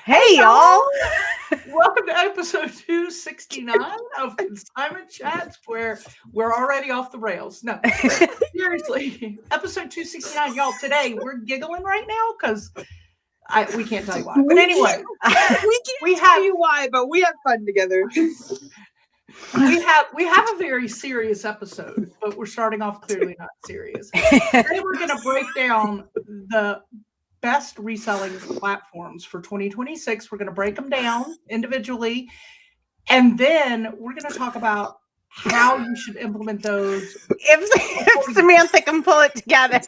Hey, y'all. Welcome to episode 269 of Consignment Chats, where we're already off the rails. No, seriously, episode 269, y'all. Today we're giggling right now because we can't tell you why. But anyway, we can't tell you why, but we have fun together. We have a very serious episode, but we're starting off clearly not serious. Today we're going to break down the best reselling platforms for 2026. We're going to break them down individually, and then we're going to talk about how you should implement those. If Samantha can pull it together.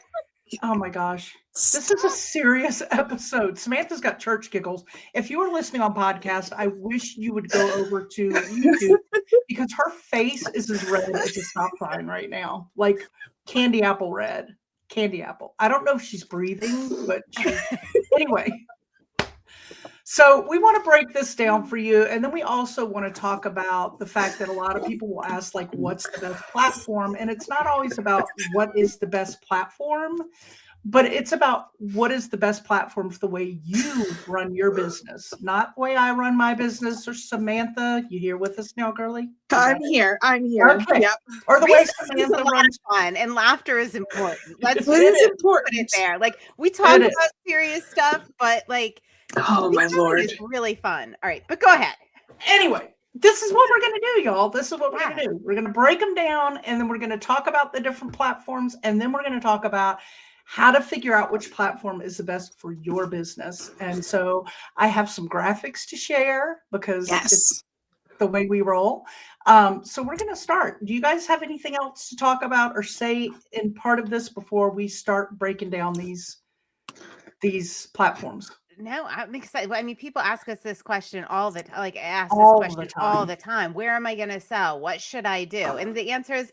Oh my gosh. This is a serious episode. Samantha's got church giggles. If you are listening on podcast, I wish you would go over to YouTube because her face is as red as a stop sign right now. Like candy apple red. Candy apple. I don't know if she's breathing, but anyway. So we want to break this down for you. And then we also want to talk about the fact that a lot of people will ask, like, what's the best platform? And it's not always about what is the best platform, but it's about what is the best platform for the way you run your business, not the way I run my business. Or Samantha, you here with us now, girly? I'm here. Okay. Yep. Or the way Samantha runs. Fun and laughter is important. It is important. Put it there. Like we talk about serious stuff, but like, oh my Lord, it's really fun. All right, but go ahead. Anyway, this is what we're going to do, y'all. This is what we're going to do. We're going to break them down, and then we're going to talk about the different platforms, and then we're going to talk about how to figure out which platform is the best for your business. And so I have some graphics to share because it's the way we roll. So we're going to start. Do you guys have anything else to talk about or say in part of this before we start breaking down these platforms? No, I'm excited. I mean, people ask us this question all the time. Like, ask this question all the time. Where am I going to sell? What should I do? And the answer is,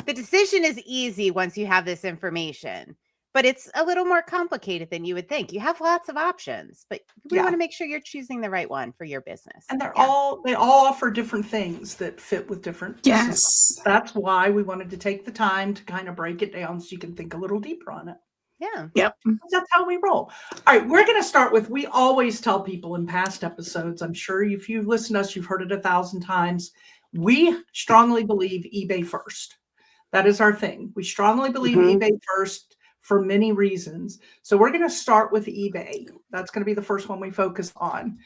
the decision is easy once you have this information, but it's a little more complicated than you would think. You have lots of options, but we want to make sure you're choosing the right one for your business. And they all offer different things that fit with different businesses. That's why we wanted to take the time to kind of break it down so you can think a little deeper on it. Yeah. Yep. That's how we roll. All right. We're going to start with, we always tell people in past episodes, I'm sure if you listen to us, you've heard it 1,000 times. We strongly believe eBay first. That is our thing. We strongly believe eBay first for many reasons. So we're going to start with eBay. That's going to be the first one we focus on.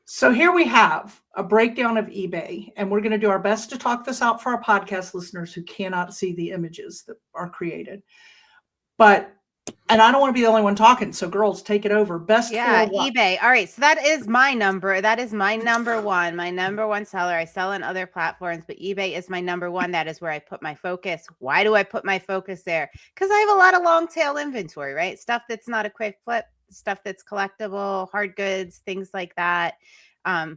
So here we have a breakdown of eBay, and we're going to do our best to talk this out for our podcast listeners who cannot see the images that are created. And I don't want to be the only one talking. So girls, take it over. Best for eBay. All right. So that is my number. That is my number one seller. I sell on other platforms, but eBay is my number one. That is where I put my focus. Why do I put my focus there? Because I have a lot of long tail inventory, right? Stuff that's not a quick flip, stuff that's collectible, hard goods, things like that. I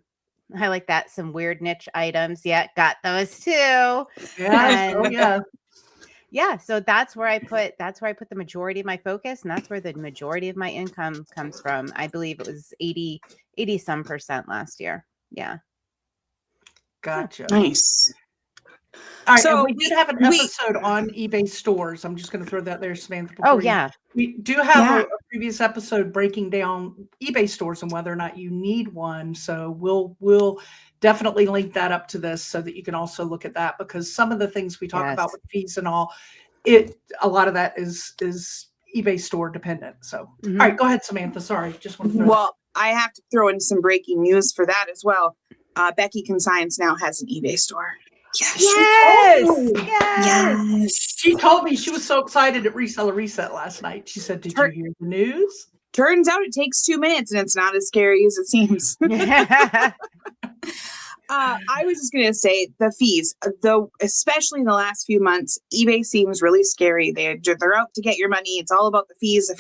like that. Some weird niche items. Yeah, got those too. Yeah, so that's where I put the majority of my focus, and that's where the majority of my income comes from. I believe it was 80 some percent last year. Yeah. Gotcha. Nice. All right, so we did have an episode on eBay stores. I'm just going to throw that there, Samantha. We do have a previous episode breaking down eBay stores and whether or not you need one. So we'll definitely link that up to this so that you can also look at that, because some of the things we talk about with fees and all, a lot of that is eBay store dependent. So, all right, go ahead, Samantha. Sorry, just want to throw. Well, I have to throw in some breaking news for that as well. Becky Consigns now has an eBay store. Yes. She told me she was so excited at Reseller Reset last night. She said, "Did you hear the news?" Turns out it takes 2 minutes, and it's not as scary as it seems. I was just going to say the fees, though, especially in the last few months, eBay seems really scary. They're out to get your money. It's all about the fees.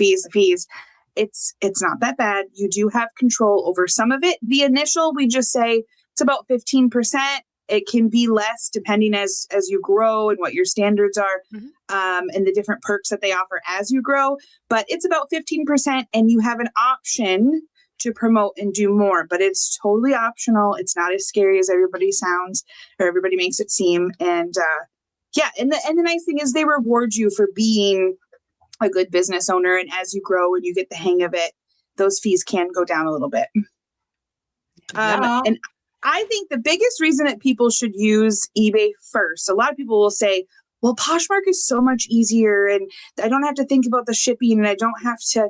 It's not that bad. You do have control over some of it. The initial, we just say it's about 15%. It can be less depending as you grow and what your standards are, and the different perks that they offer as you grow. But it's about 15%, and you have an option to promote and do more, but it's totally optional. It's not as scary as everybody sounds or everybody makes it seem. And and the nice thing is they reward you for being a good business owner. And as you grow and you get the hang of it, those fees can go down a little bit. And I think the biggest reason that people should use eBay first, a lot of people will say, well, Poshmark is so much easier and I don't have to think about the shipping and I don't have to.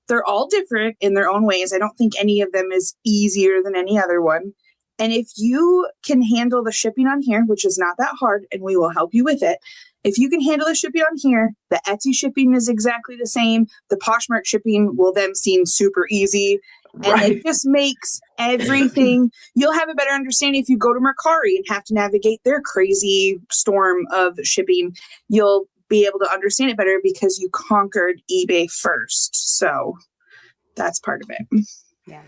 They're all different in their own ways. I don't think any of them is easier than any other one. And if you can handle the shipping on here, which is not that hard, and we will help you with it. If you can handle the shipping on here, the Etsy shipping is exactly the same. The Poshmark shipping will then seem super easy. And it just makes everything, you'll have a better understanding if you go to Mercari and have to navigate their crazy storm of shipping. You'll be able to understand it better because you conquered eBay first. So that's part of it. Yeah.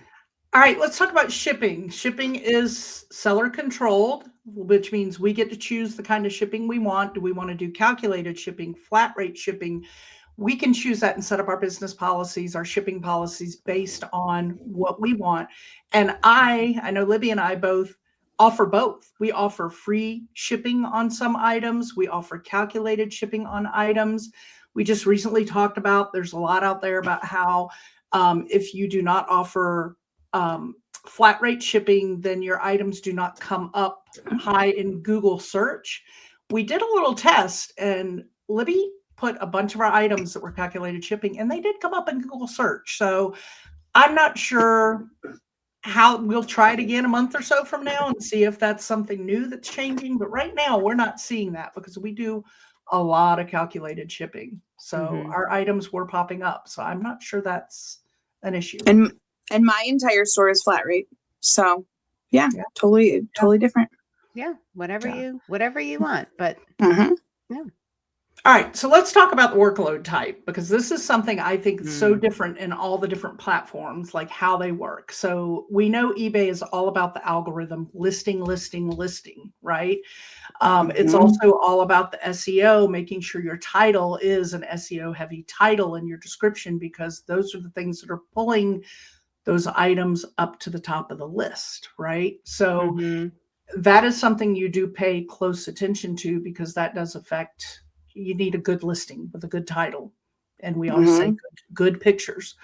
All right, let's talk about shipping. Shipping is seller controlled, which means we get to choose the kind of shipping we want. Do we want to do calculated shipping, flat rate shipping? We can choose that and set up our business policies, our shipping policies based on what we want. And I know Libby and I both offer both. We offer free shipping on some items. We offer calculated shipping on items. We just recently talked about, there's a lot out there about how if you do not offer flat rate shipping, then your items do not come up high in Google search. We did a little test and Libby put a bunch of our items that were calculated shipping and they did come up in Google search. So I'm not sure how. We'll try it again a month or so from now and see if that's something new that's changing. But right now we're not seeing that because we do a lot of calculated shipping. So our items were popping up. So I'm not sure that's an issue. And my entire store is flat rate. So yeah. totally different. Yeah. Whatever you want, but yeah. All right, so let's talk about the workload type, because this is something I think is so different in all the different platforms, like how they work. So we know eBay is all about the algorithm, listing, right? It's also all about the SEO, making sure your title is an SEO heavy title in your description, because those are the things that are pulling those items up to the top of the list, right? So that is something you do pay close attention to, because that does affect. You need a good listing with a good title. And we always say good pictures.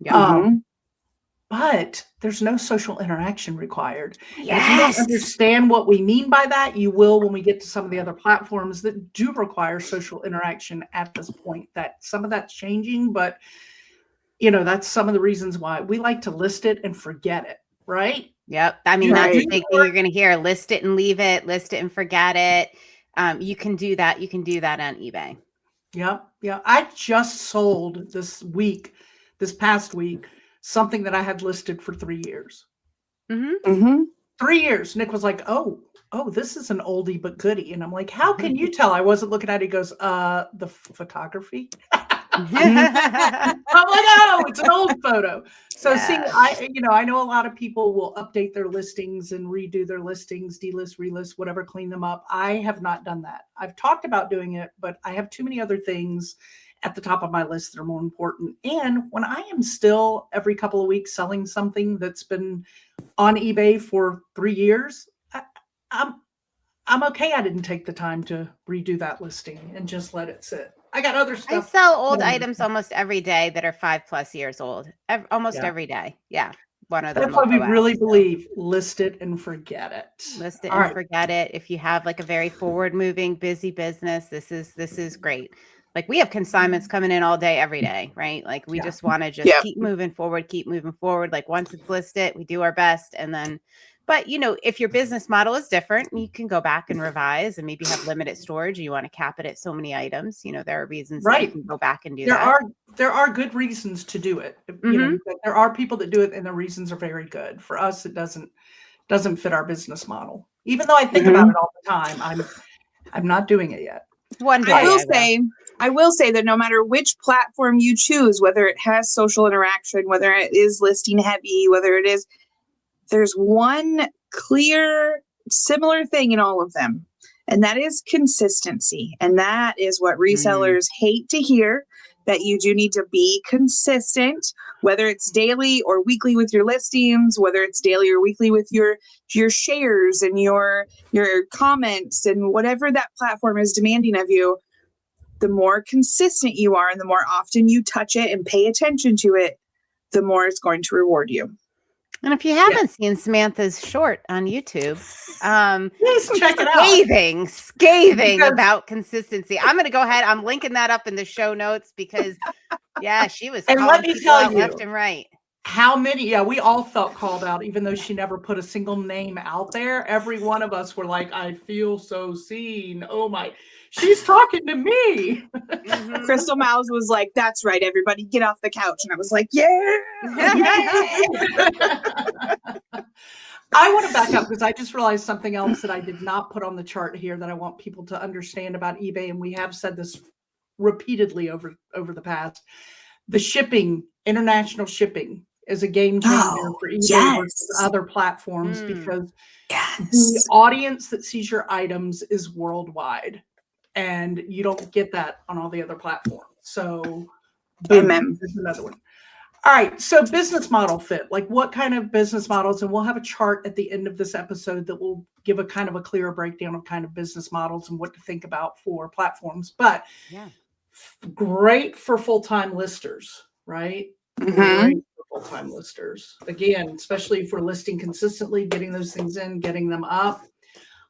But there's no social interaction required. Yes. And if you don't understand what we mean by that, you will when we get to some of the other platforms that do require social interaction at this point. That some of that's changing, but that's some of the reasons why we like to list it and forget it, right? Yep. I mean, that's a big thing you're going to hear. List it and leave it, list it and forget it. You can do that. You can do that on eBay. Yeah. I just sold this past week, something that I had listed for 3 years. 3 years. Nick was like, oh, this is an oldie but goodie. And I'm like, how can you tell? I wasn't looking at it. He goes, the photography. I'm like, oh, it's an old photo. So see, I know a lot of people will update their listings and redo their listings, delist, relist, whatever, clean them up. I have not done that. I've talked about doing it, but I have too many other things at the top of my list that are more important. And when I am still every couple of weeks selling something that's been on eBay for 3 years, I'm okay. I didn't take the time to redo that listing and just let it sit. I got other stuff. I sell old items almost every day that are 5+ years old. Almost every day. Yeah. One of them. That's why we really believe list it and forget it. List it and forget it. If you have like a very forward moving, busy business, this is great. Like we have consignments coming in all day, every day, right? Like we just want to just keep moving forward. Like once it's listed, we do our best. And then, but if your business model is different, you can go back and revise and maybe have limited storage. You want to cap it at so many items. There are reasons that you can go back and do that. There are good reasons to do it. There are people that do it and the reasons are very good. For us, it doesn't fit our business model. Even though I think about it all the time, I'm not doing it yet. One day I will say that no matter which platform you choose, whether it has social interaction, whether it is listing heavy, whether it is, there's one clear, similar thing in all of them, and that is consistency. And that is what resellers hate to hear, that you do need to be consistent, whether it's daily or weekly with your listings, whether it's daily or weekly with your shares and your comments and whatever that platform is demanding of you. the more consistent you are and the more often you touch it and pay attention to it, the more it's going to reward you. And if you haven't seen Samantha's short on YouTube, Please check it out. Scathing about consistency. I'm going to go ahead. I'm linking that up in the show notes because, she was And let me tell you, left and right. How many? Yeah, we all felt called out, even though she never put a single name out there. Every one of us were like, I feel so seen. Oh my, she's talking to me. Mhm. Crystal Mouse was like, that's right, everybody get off the couch. And I was like, yeah. I want to back up because I just realized something else that I did not put on the chart here that I want people to understand about eBay. And we have said this repeatedly over the past. The shipping, international shipping, is a game changer for eBay versus other platforms because the audience that sees your items is worldwide, and you don't get that on all the other platforms. So, boom, there's another one. All right, so business model fit. Like, what kind of business models? And we'll have a chart at the end of this episode that will give a kind of a clearer breakdown of kind of business models and what to think about for platforms. But great for full-time listers, right? Great for full-time listers. Again, especially if we're listing consistently, getting those things in, getting them up.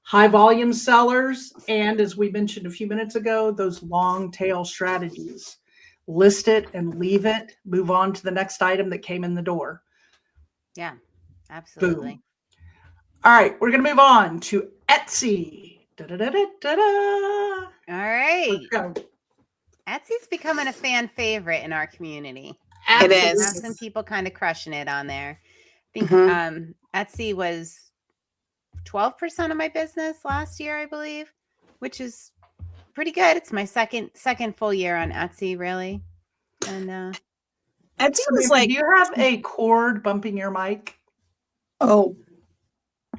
High volume sellers, and as we mentioned a few minutes ago, those long tail strategies. List it and leave it, move on to the next item that came in the door. Yeah, absolutely. Boom. All right, we're going to move on to Etsy. Da-da-da-da-da-da. All right. Let's go. Etsy's becoming a fan favorite in our community. It We have is. some people kind of crushing it on there. I think Etsy was 12% of my business last year, I believe, which is pretty good. It's my second full year on Etsy, really. And Etsy was like, do you have a cord bumping your mic? Oh,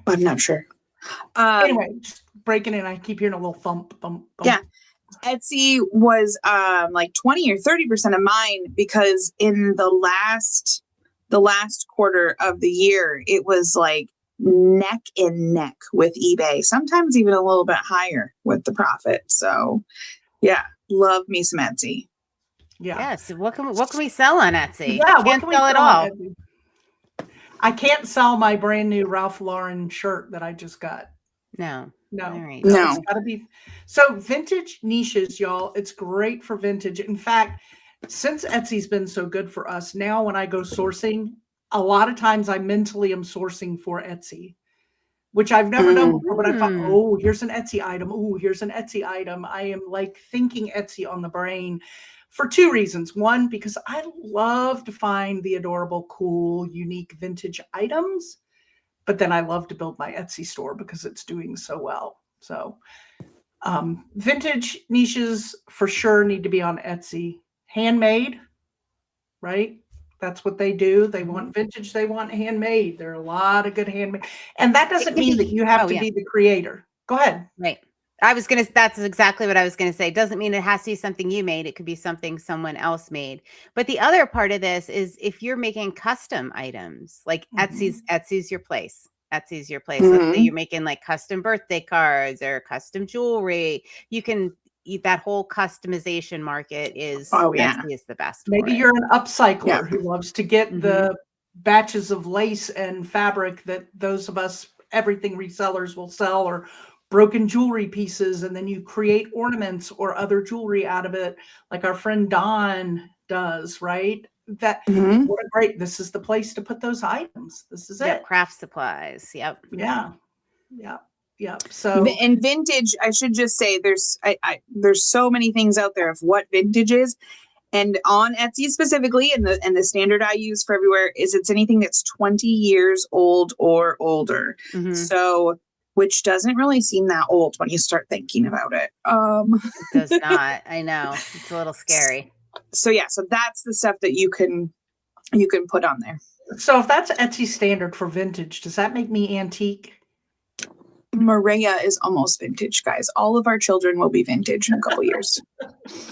I'm not sure. Anyway, just breaking in. I keep hearing a little thump, thump, thump. Yeah. Etsy was like 20 or 30% of mine because in the last quarter of the year, it was like neck and neck with eBay, sometimes even a little bit higher with the profit. So yeah, love me some Etsy. Yeah. Yes. What can we sell on Etsy? Yeah, Can't sell it all. I can't sell my brand new Ralph Lauren shirt that I just got. No. No. All right. No. It's gotta be. So vintage niches, y'all. It's great for vintage. In fact, since Etsy's been so good for us, now when I go sourcing, a lot of times I mentally am sourcing for Etsy, which I've never done before. But I thought, oh, here's an Etsy item. Oh, here's an Etsy item. I am like thinking Etsy on the brain for two reasons. One, because I love to find the adorable, cool, unique vintage items. But then I love to build my Etsy store because it's doing so well. So vintage niches for sure need to be on Etsy. Handmade, right? That's what they do. They want vintage. They want handmade. There are a lot of good handmade. And that doesn't mean that you have to be the creator. Go ahead. Right. That's exactly what I was going to say. It doesn't mean it has to be something you made. It could be something someone else made. But the other part of this is if you're making custom items, like Etsy's your place. Etsy's your place. Let's say you're making like custom birthday cards or custom jewelry. You can that whole customization market is Etsy is the best. Maybe you're an upcycler who loves to get the batches of lace and fabric that those of us everything resellers will sell, or broken jewelry pieces, and then you create ornaments or other jewelry out of it, like our friend Dawn does, right? That what a great, this is the place to put those items. This is it. Craft supplies. Yep. Yeah. So and vintage, I should just say there's so many things out there of what vintage is. And on Etsy specifically, and the standard I use for everywhere is it's anything that's 20 years old or older. So which doesn't really seem that old when you start thinking about it. It does not. I know. It's a little scary. So that's the stuff that you can put on there. So if that's Etsy standard for vintage, does that make me antique? Maria is almost vintage, guys. All of our children will be vintage in a couple years.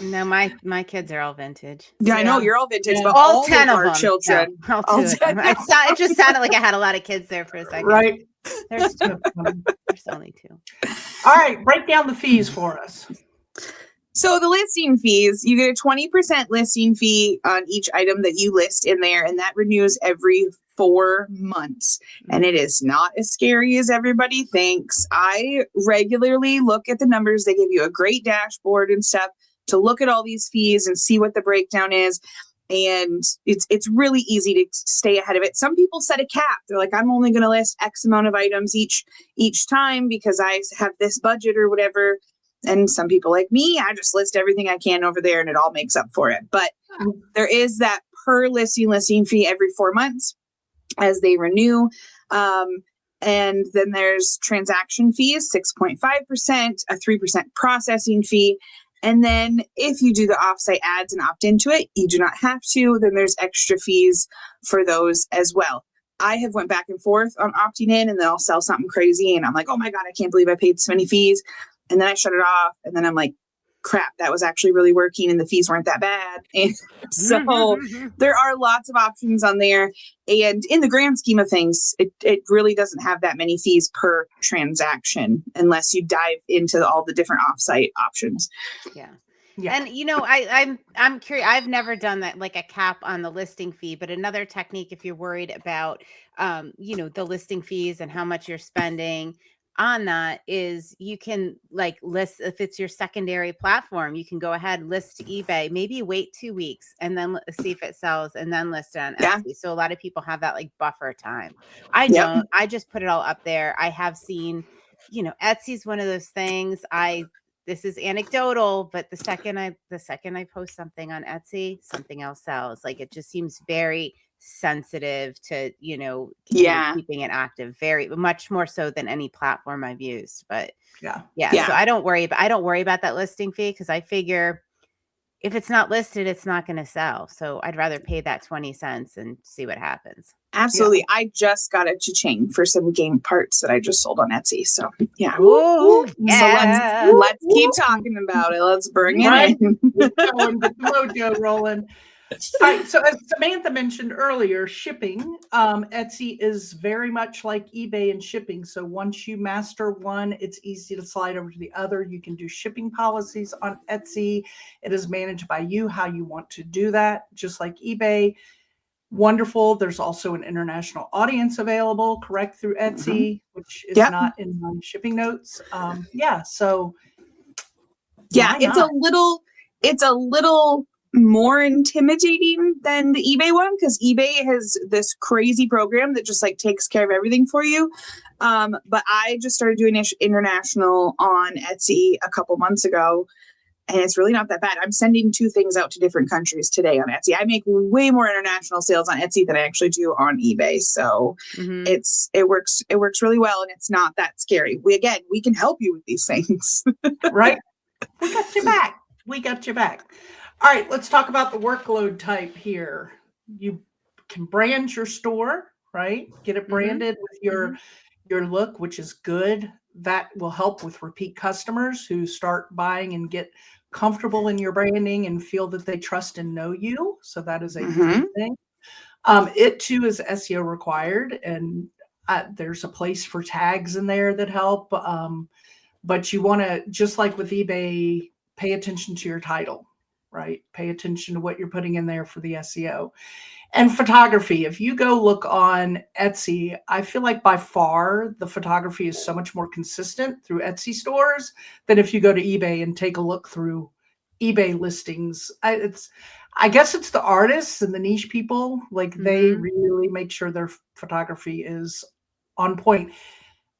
No, my kids are all vintage. Yeah, I know you're all vintage, but all 10 of our children. Yeah, all 2 of them. It just sounded like I had a lot of kids there for a second. Right. There's 2 of them. There's only 2. All right, break down the fees for us. So the listing fees, you get a 20% listing fee on each item that you list in there, and that renews every 4 months. And it is not as scary as everybody thinks. I regularly look at the numbers. They give you a great dashboard and stuff to look at all these fees and see what the breakdown is. And it's really easy to stay ahead of it. Some people set a cap. They're like, I'm only going to list X amount of items each time because I have this budget or whatever. And some people like me, I just list everything I can over there and it all makes up for it. But there is that per listing fee every 4 months as they renew. And then there's transaction fees, 6.5%, a 3% processing fee. And then if you do the offsite ads and opt into it, you do not have to. Then there's extra fees for those as well. I have went back and forth on opting in, and then I'll sell something crazy. And I'm like, oh my God, I can't believe I paid so many fees. And then I shut it off. And then I'm like, crap, that was actually really working and the fees weren't that bad. And so there are lots of options on there. And in the grand scheme of things, it really doesn't have that many fees per transaction unless you dive into all the different offsite options. Yeah. And I'm curious. I've never done that, like a cap on the listing fee, but another technique, if you're worried about, the listing fees and how much you're spending on that, is you can like list, if it's your secondary platform, you can go ahead, list to eBay, maybe wait 2 weeks and then see if it sells and then list it on Etsy. So a lot of people have that like buffer time. I don't, I just put it all up there. I have seen, Etsy's one of those things. This is anecdotal, but the second I post something on Etsy, something else sells. Like it just seems very sensitive to, keeping it active, very much more so than any platform I've used. But yeah. So I don't worry about that listing fee because I figure if it's not listed, it's not going to sell. So I'd rather pay that 20 cents and see what happens. Absolutely. Yeah. I just got a cha-ching for some game parts that I just sold on Etsy. So yeah. Ooh, yeah. So let's keep talking about it. Let's bring it in. Get the mojo rolling. All right. So as Samantha mentioned earlier, shipping, Etsy is very much like eBay in shipping. So once you master one, it's easy to slide over to the other. You can do shipping policies on Etsy. It is managed by you, how you want to do that, just like eBay. Wonderful. There's also an international audience available, correct, through Etsy, which is not in my shipping notes. So it's a little more intimidating than the eBay one because eBay has this crazy program that just like takes care of everything for you. But I just started doing international on Etsy a couple months ago. And it's really not that bad. I'm sending 2 things out to different countries today on Etsy. I make way more international sales on Etsy than I actually do on eBay. So it works really well, and it's not that scary. We can help you with these things. Right? We got your back. All right, let's talk about the workload type here. You can brand your store, right? Get it branded with your look, which is good. That will help with repeat customers who start buying and get comfortable in your branding and feel that they trust and know you. So that is a good thing. It too is SEO required, and there's a place for tags in there that help. But you want to, just like with eBay, pay attention to your title, right? Pay attention to what you're putting in there for the SEO. And photography, if you go look on Etsy, I feel like by far the photography is so much more consistent through Etsy stores than if you go to eBay and take a look through eBay listings. I guess it's the artists and the niche people, like they really make sure their photography is on point.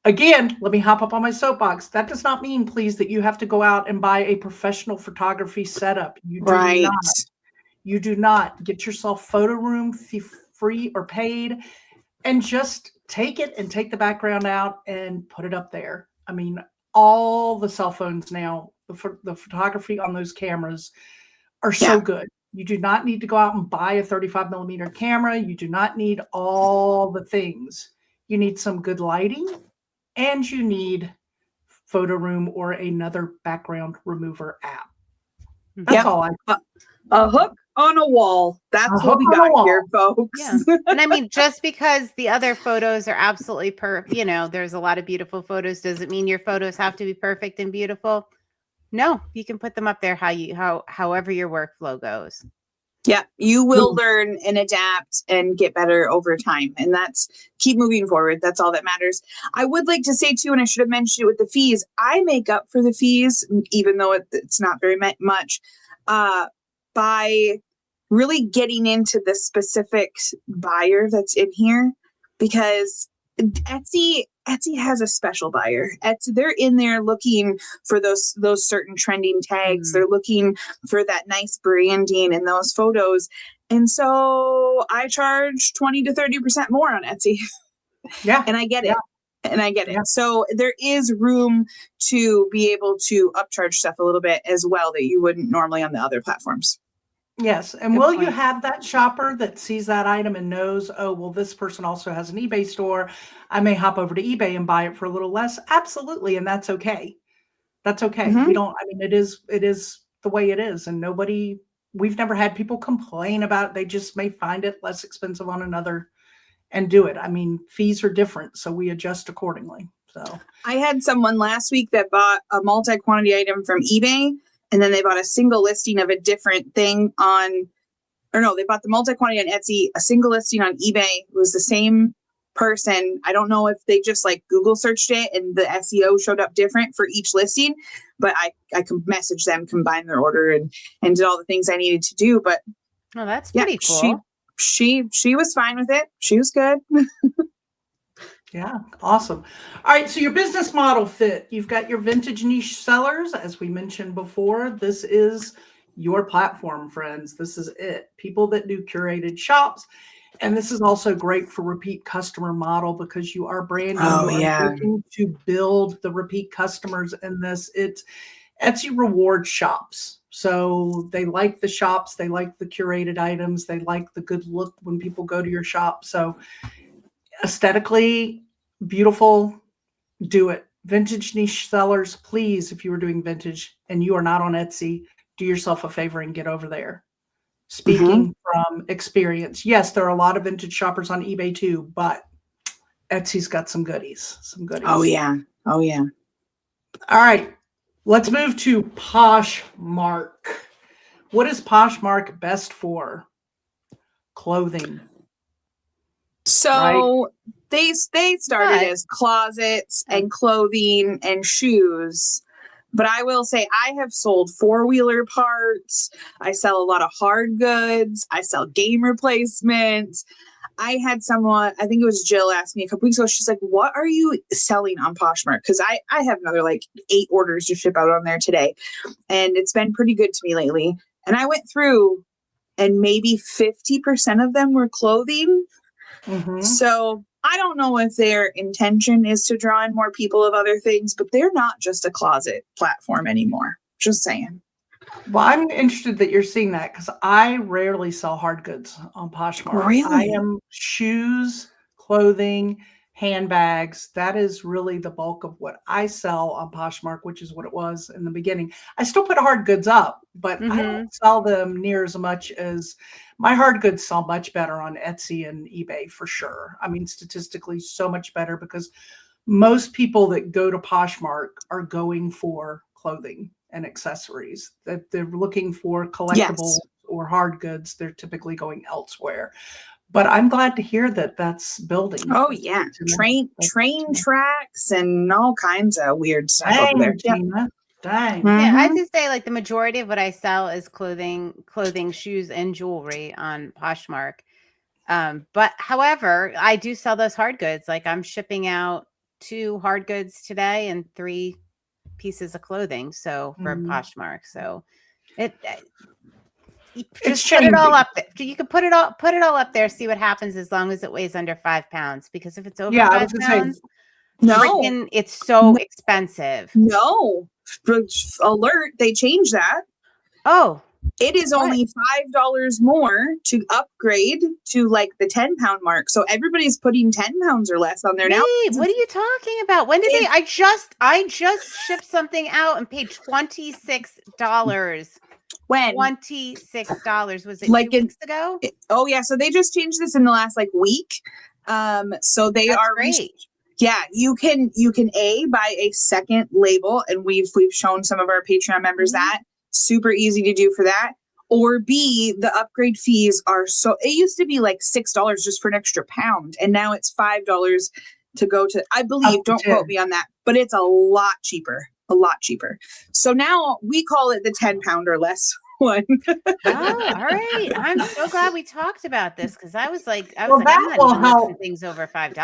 Again, let me hop up on my soapbox. That does not mean, please, that you have to go out and buy a professional photography setup. You do not. You do not. Get yourself photo room, free or paid, and just take it and take the background out and put it up there. I mean, all the cell phones now, the photography on those cameras are so good. You do not need to go out and buy a 35 millimeter camera. You do not need all the things. You need some good lighting, and you need photo room or another background remover app. That's all a hook on a wall. That's what we got here, folks. Yeah. And I mean, just because the other photos are absolutely perfect, there's a lot of beautiful photos, doesn't mean your photos have to be perfect and beautiful. No, you can put them up there however your workflow goes. Yeah, you will learn and adapt and get better over time. And that's keep moving forward. That's all that matters. I would like to say too, and I should have mentioned it with the fees, I make up for the fees, even though it's not very much, by really getting into the specific buyer that's in here, because Etsy has a special buyer. They're in there looking for those certain trending tags. They're looking for that nice branding and those photos. And so I charge 20 to 30% more on Etsy. Yeah. And I get it. And I get it. So there is room to be able to upcharge stuff a little bit as well that you wouldn't normally on the other platforms. Yes. And Good will point. you have that shopper that sees that item and knows, oh, well, this person also has an eBay store. I may hop over to eBay and buy it for a little less. Absolutely. And that's okay. That's okay. It is the way it is. And we've never had people complain about it. They just may find it less expensive on another and do it. I mean, fees are different, so we adjust accordingly. So I had someone last week that bought a multi-quantity item from eBay, and then they bought a single listing of a different thing they bought the multi-quantity on Etsy, a single listing on eBay. It was the same person. I don't know if they just like Google searched it and the SEO showed up different for each listing, but I can message them, combine their order and did all the things I needed to do. But oh, that's pretty cool. She was fine with it. She was good. yeah, awesome. All right, so your business model fit. You've got your vintage niche sellers, as we mentioned before. This is your platform, friends. This is it. People that do curated shops. And this is also great for repeat customer model because you are branding. Looking to build the repeat customers in this. It's Etsy reward shops. So they like the shops. They like the curated items. They like the good look when people go to your shop. So aesthetically beautiful, do it. Vintage niche sellers, please, if you are doing vintage and you are not on Etsy, do yourself a favor and get over there. Speaking from experience, yes, there are a lot of vintage shoppers on eBay too, but Etsy's got some goodies. Oh yeah. All right, let's move to Poshmark. What is Poshmark best for? Clothing. So they started as closets and clothing and shoes. But I will say I have sold 4-wheeler parts. I sell a lot of hard goods. I sell game replacements. I had someone, I think it was Jill, asked me a couple weeks ago. She's like, what are you selling on Poshmark? Because I have another 8 orders to ship out on there today. And it's been pretty good to me lately. And I went through and maybe 50% of them were clothing. So I don't know if their intention is to draw in more people of other things, but they're not just a closet platform anymore. Just saying. Well, I'm interested that you're seeing that because I rarely sell hard goods on Poshmark. Really? I am shoes, clothing, handbags. That is really the bulk of what I sell on Poshmark, which is what it was in the beginning. I still put hard goods up, but I don't sell them near as much as my hard goods sell much better on Etsy and eBay for sure. I mean, statistically, so much better because most people that go to Poshmark are going for clothing and accessories. That they're looking for collectibles or hard goods. They're typically going elsewhere. But I'm glad to hear that that's building. Oh yeah, train tracks and all kinds of weird stuff over there. Gina. Dang. Yeah, I just say the majority of what I sell is clothing, shoes, and jewelry on Poshmark. But however, I do sell those hard goods. I'm shipping out 2 hard goods today and 3 pieces of clothing. So for Poshmark, so it's put it all up there. You can put it all up there. See what happens as long as it weighs under 5 pounds. Because if it's over 5 pounds, it's so expensive. No. Alert, they changed that. Oh, it is only $5 more to upgrade to the 10-pound mark. So everybody's putting 10 pounds or less on there now. What are you talking about? When did I just shipped something out and paid $26. When? $26. Was it 2 weeks ago? Oh yeah. So they just changed this in the last week. So they That's are great. Yeah, you can buy a second label, and we've shown some of our Patreon members that. Super easy to do for that. Or B, the upgrade fees are it used to be like $6 just for an extra pound, and now it's $5 to go to, I believe, don't quote me on that, but it's a lot cheaper. So now we call it the 10 pound or less one. Oh, all right. I'm so glad we talked about this, because I was like, I'm that not will even help. lifting things over 5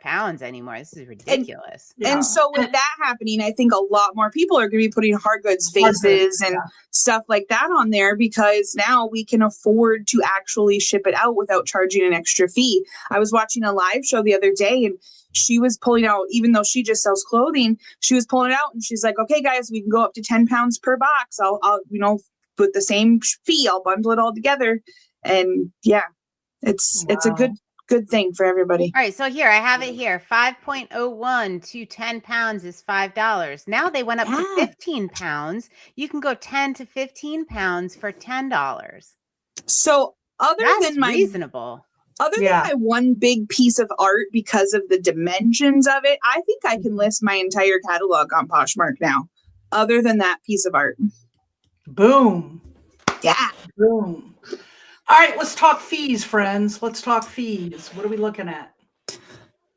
pounds anymore. This is ridiculous. And so with that happening, I think a lot more people are going to be putting hard goods vases and stuff like that on there, because now we can afford to actually ship it out without charging an extra fee. I was watching a live show the other day, and she was pulling out, even though she just sells clothing, she was pulling it out, and she's like, okay, guys, we can go up to 10 pounds per box. I'll with the same fee, I'll bundle it all together. And yeah, it's a good thing for everybody. All right. So here, I have it here. 5.01 to 10 pounds is $5. Now they went up to 15 pounds. You can go 10 to 15 pounds for $10. So that's reasonable. Other than my one big piece of art, because of the dimensions of it, I think I can list my entire catalog on Poshmark now, other than that piece of art. Boom. Yeah. Boom. All right, let's talk fees, friends. Let's talk fees. What are we looking at?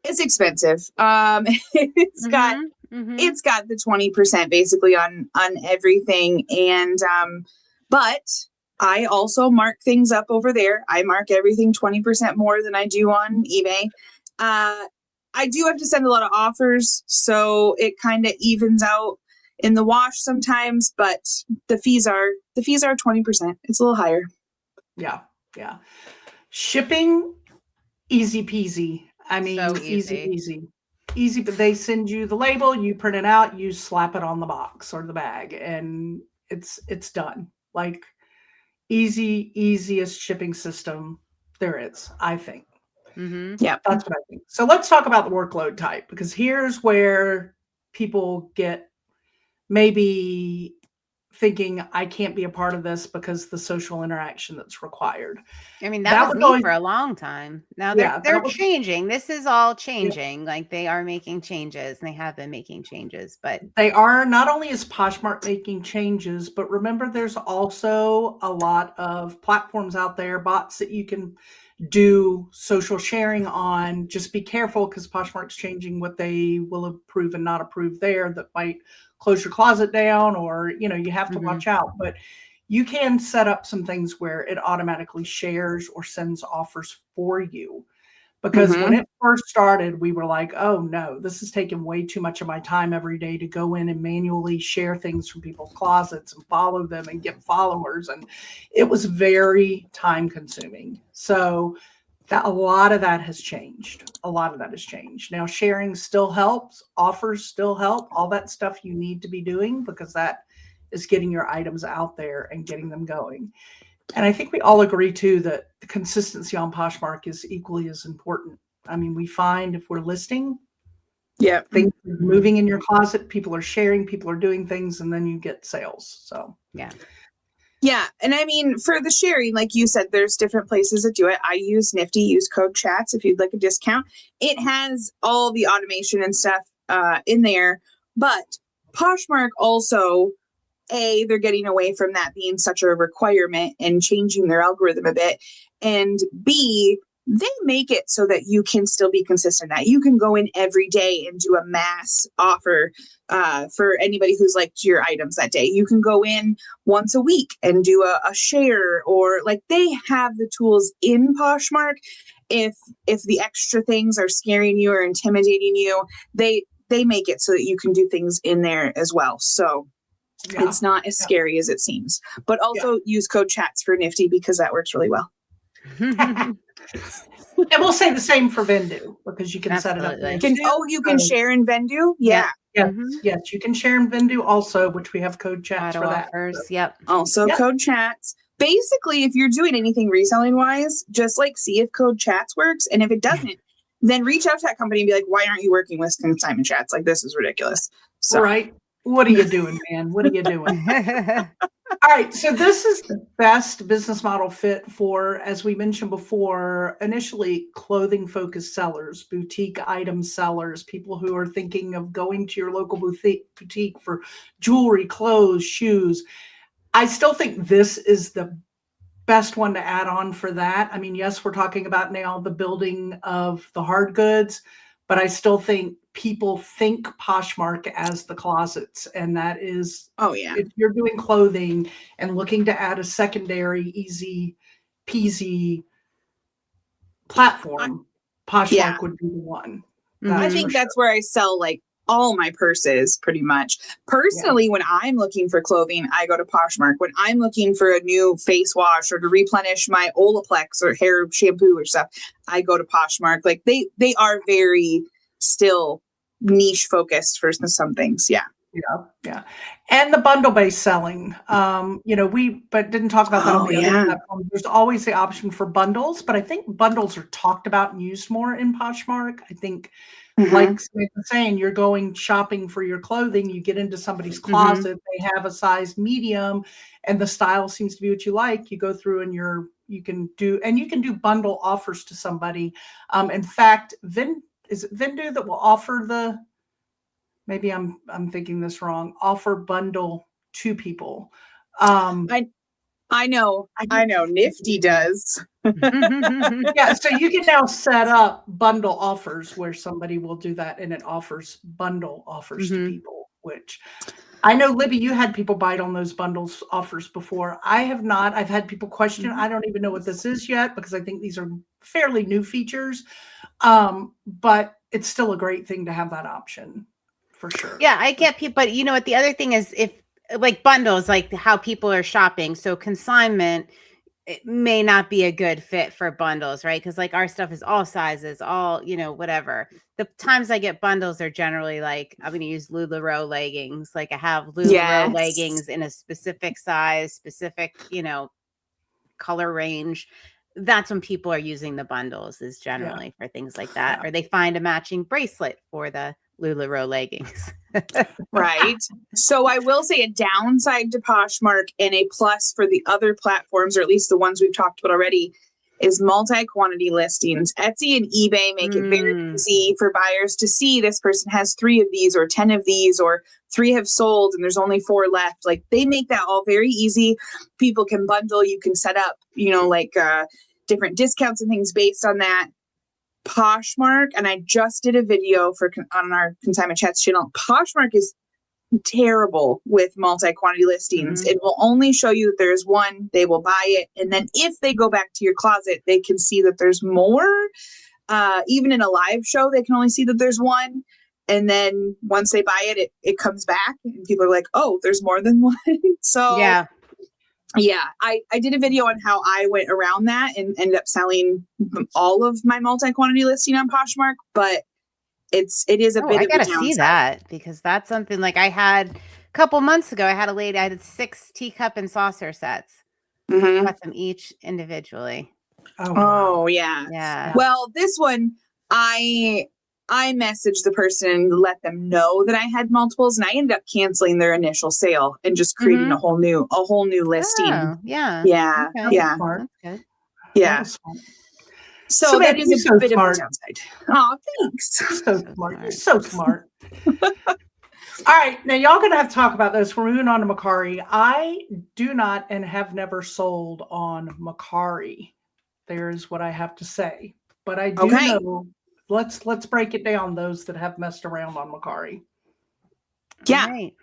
It's expensive. It's got the 20% basically on everything. And but I also mark things up over there. I mark everything 20% more than I do on eBay. I do have to send a lot of offers, so it kind of evens out in the wash sometimes, but the fees are 20%. It's a little higher. Yeah. Shipping, easy peasy. I mean, so easy, but they send you the label, you print it out, you slap it on the box or the bag, and it's done. Like, easiest shipping system there is, I think. Yeah, that's what I think. So let's talk about the workload type, because here's where people get maybe thinking, I can't be a part of this because the social interaction that's required. I mean, that was me for a long time. Now they're changing. This is all changing. Yeah. Like, they are making changes, and they have been making changes, but they are. Not only is Poshmark making changes, but remember, there's also a lot of platforms out there, bots that you can do social sharing on. Just be careful, because Poshmark's changing what they will approve and not approve there. That might close your closet down, or, you have to watch out. But you can set up some things where it automatically shares or sends offers for you. Because when it first started, we were like, oh no, this is taking way too much of my time every day to go in and manually share things from people's closets and follow them and get followers. And it was very time consuming. So a lot of that has changed. Now, sharing still helps. Offers still help. All that stuff you need to be doing, because that is getting your items out there and getting them going. And I think we all agree, too, that the consistency on Poshmark is equally as important. I mean, we find if we're listing, things are moving in your closet, people are sharing, people are doing things, and then you get sales. So, Yeah. And I mean, for the sharing, like you said, there's different places that do it. I use Nifty, use code chats if you'd like a discount. It has all the automation and stuff in there. But Poshmark also, A, they're getting away from that being such a requirement and changing their algorithm a bit. And B, they make it so that you can still be consistent. That you can go in every day and do a mass offer for anybody who's liked your items that day. You can go in once a week and do a share, or like, they have the tools in Poshmark. If the extra things are scaring you or intimidating you, they make it so that you can do things in there as well. So it's not as scary as it seems. But also use code chats for Nifty, because that works really well. And we'll say the same for Vendoo, because you can set it up. You can share in Vendoo? Yeah. Yes, you can share in Vendoo also, which we have code chats for that. Also code chats. Basically, if you're doing anything reselling wise, just like see if code chats works. And if it doesn't, then reach out to that company and be like, why aren't you working with consignment chats? Like, this is ridiculous. So. Right. What are you doing, man? What are you doing? All right. So this is the best business model fit for, as we mentioned before, initially clothing focused sellers, boutique item sellers, people who are thinking of going to your local boutique for jewelry, clothes, shoes. I still think this is the best one to add on for that. I mean, yes, we're talking about now the building of the hard goods, but I still think people think Poshmark as the closets. And that is, Oh yeah. if you're doing clothing and looking to add a secondary, easy peasy platform, Poshmark Yeah. would be the one. I think that's where I sell like all my purses pretty much. Personally, when I'm looking for clothing, I go to Poshmark. When I'm looking for a new face wash or to replenish my Olaplex or hair shampoo or stuff, I go to Poshmark. Like they are very still niche focused for some things. Yeah. Yeah. And the bundle-based selling, but didn't talk about that on the other platform. There's always the option for bundles, but I think bundles are talked about and used more in Poshmark. I think, like Samantha was saying, you're going shopping for your clothing, you get into somebody's closet, they have a size medium, and the style seems to be what you like. You go through and you can do bundle offers to somebody. In fact, is it Vendu that will offer maybe I'm thinking this wrong, offer bundle to people. I know Nifty does. Yeah, so you can now set up bundle offers where somebody will do that and it offers bundle offers to people, which I know, Libby, you had people bite on those bundles offers before. I have not. I've had people question. I don't even know what this is yet because I think these are fairly new features, but it's still a great thing to have that option. For sure. Yeah, I get people, but you know what? The other thing is if like bundles, like how people are shopping. So consignment, it may not be a good fit for bundles, right? Because like our stuff is all sizes, all, whatever. The times I get bundles are generally like, I'm going to use LuLaRoe leggings. Like I have LuLaRoe leggings in a specific size, specific, color range. That's when people are using the bundles is generally for things like that. Or they find a matching bracelet for the LuLaRoe leggings. Right. So I will say a downside to Poshmark and a plus for the other platforms, or at least the ones we've talked about already, is multi-quantity listings. Etsy and eBay make it very easy for buyers to see this person has 3 of these or 10 of these or 3 have sold and there's only 4 left. Like they make that all very easy. People can bundle. You can set up, different discounts and things based on that. Poshmark, and I just did a video on our Consignment Chats channel. Poshmark is terrible with multi-quantity listings. It will only show you that there's one, they will buy it, and then if they go back to your closet, they can see that there's more. Even in a live show, they can only see that there's one, and then once they buy it, it comes back, and people are like, "Oh, there's more than one." So yeah, I did a video on how I went around that and ended up selling all of my multi-quantity listing on Poshmark, but it is a bit of a downside. I gotta see that because that's something like I had a couple months ago. I had a lady, I had 6 teacup and saucer sets. Got them each individually. Oh yeah. Yeah. Well, this one, I messaged the person and let them know that I had multiples, and I ended up canceling their initial sale and just creating a whole new listing. Oh, yeah. Yeah. Okay. Yeah. That's good. Yeah. So that is a bit of a downside. Oh, thanks. So smart. You're so smart. All right. Now, y'all going to have to talk about this. We're moving on to Mercari. I do not and have never sold on Mercari. There's what I have to say. But I do know. Let's break it down, those that have messed around on Mercari. Yeah. Right.